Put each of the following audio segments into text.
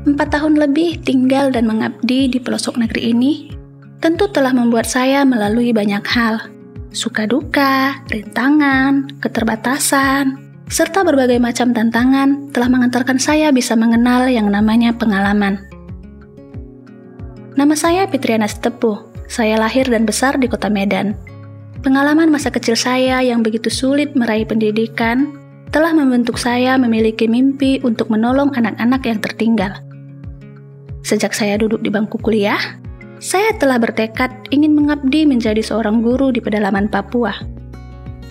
4 tahun lebih tinggal dan mengabdi di pelosok negeri ini tentu telah membuat saya melalui banyak hal. Suka duka, rintangan, keterbatasan, serta berbagai macam tantangan telah mengantarkan saya bisa mengenal yang namanya pengalaman. Nama saya Fitriana Sitepuh. Saya lahir dan besar di kota Medan. Pengalaman masa kecil saya yang begitu sulit meraih pendidikan telah membentuk saya memiliki mimpi untuk menolong anak-anak yang tertinggal. Sejak saya duduk di bangku kuliah, saya telah bertekad ingin mengabdi menjadi seorang guru di pedalaman Papua.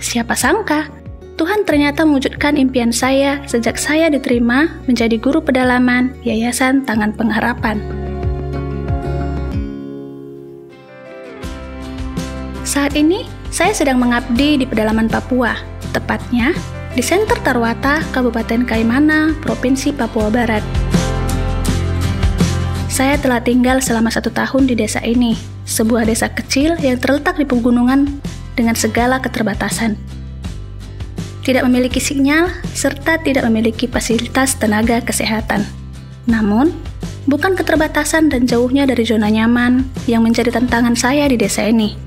Siapa sangka, Tuhan ternyata mewujudkan impian saya sejak saya diterima menjadi guru pedalaman Yayasan Tangan Pengharapan. Saat ini, saya sedang mengabdi di pedalaman Papua, tepatnya di Senter Tarwata, Kabupaten Kaimana, Provinsi Papua Barat. Saya telah tinggal selama 1 tahun di desa ini, sebuah desa kecil yang terletak di pegunungan dengan segala keterbatasan. Tidak memiliki sinyal, serta tidak memiliki fasilitas tenaga kesehatan. Namun, bukan keterbatasan dan jauhnya dari zona nyaman yang menjadi tantangan saya di desa ini,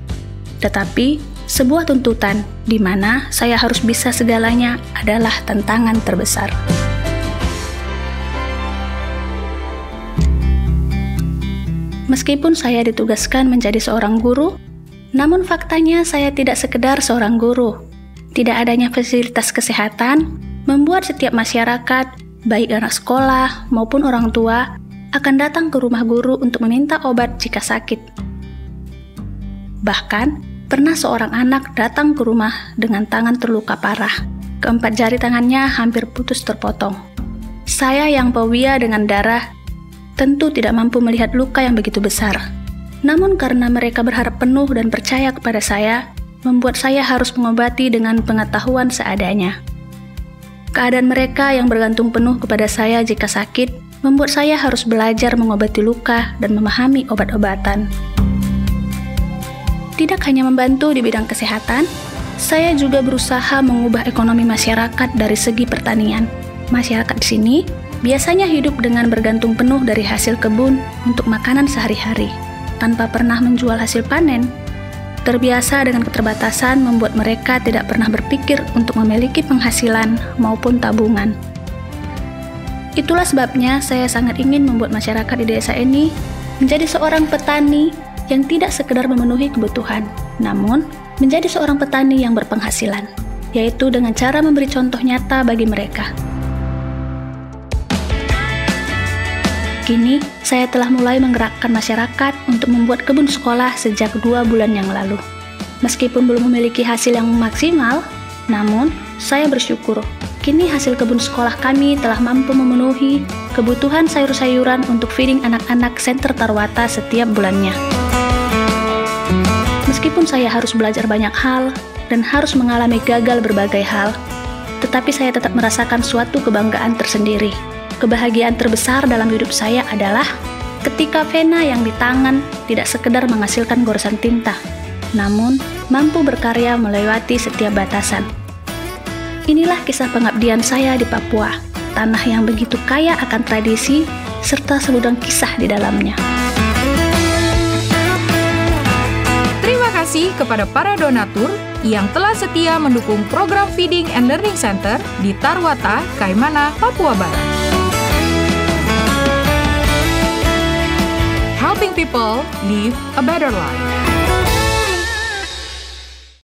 tetapi sebuah tuntutan di mana saya harus bisa segalanya adalah tantangan terbesar. Meskipun saya ditugaskan menjadi seorang guru, namun faktanya saya tidak sekedar seorang guru. Tidak adanya fasilitas kesehatan membuat setiap masyarakat, baik anak sekolah maupun orang tua, akan datang ke rumah guru untuk meminta obat jika sakit. Bahkan, pernah seorang anak datang ke rumah dengan tangan terluka parah. Keempat jari tangannya hampir putus terpotong. Saya yang fobia dengan darah tentu tidak mampu melihat luka yang begitu besar. Namun karena mereka berharap penuh dan percaya kepada saya, membuat saya harus mengobati dengan pengetahuan seadanya. Keadaan mereka yang bergantung penuh kepada saya jika sakit, membuat saya harus belajar mengobati luka dan memahami obat-obatan. Tidak hanya membantu di bidang kesehatan, saya juga berusaha mengubah ekonomi masyarakat dari segi pertanian. Masyarakat di sini biasanya hidup dengan bergantung penuh dari hasil kebun untuk makanan sehari-hari, tanpa pernah menjual hasil panen. Terbiasa dengan keterbatasan membuat mereka tidak pernah berpikir untuk memiliki penghasilan maupun tabungan. Itulah sebabnya saya sangat ingin membuat masyarakat di desa ini menjadi seorang petani yang tidak sekedar memenuhi kebutuhan, namun menjadi seorang petani yang berpenghasilan, yaitu dengan cara memberi contoh nyata bagi mereka. Kini, saya telah mulai menggerakkan masyarakat untuk membuat kebun sekolah sejak 2 bulan yang lalu. Meskipun belum memiliki hasil yang maksimal, namun saya bersyukur kini hasil kebun sekolah kami telah mampu memenuhi kebutuhan sayur-sayuran untuk feeding anak-anak Senter Tarwata setiap bulannya. Meskipun saya harus belajar banyak hal dan harus mengalami gagal berbagai hal, tetapi saya tetap merasakan suatu kebanggaan tersendiri. Kebahagiaan terbesar dalam hidup saya adalah ketika pena yang di tangan tidak sekedar menghasilkan goresan tinta, namun mampu berkarya melewati setiap batasan. Inilah kisah pengabdian saya di Papua, tanah yang begitu kaya akan tradisi serta segudang kisah di dalamnya. Terima kasih kepada para donatur yang telah setia mendukung program Feeding and Learning Center di Tarwata, Kaimana, Papua Barat. Helping people live a better life.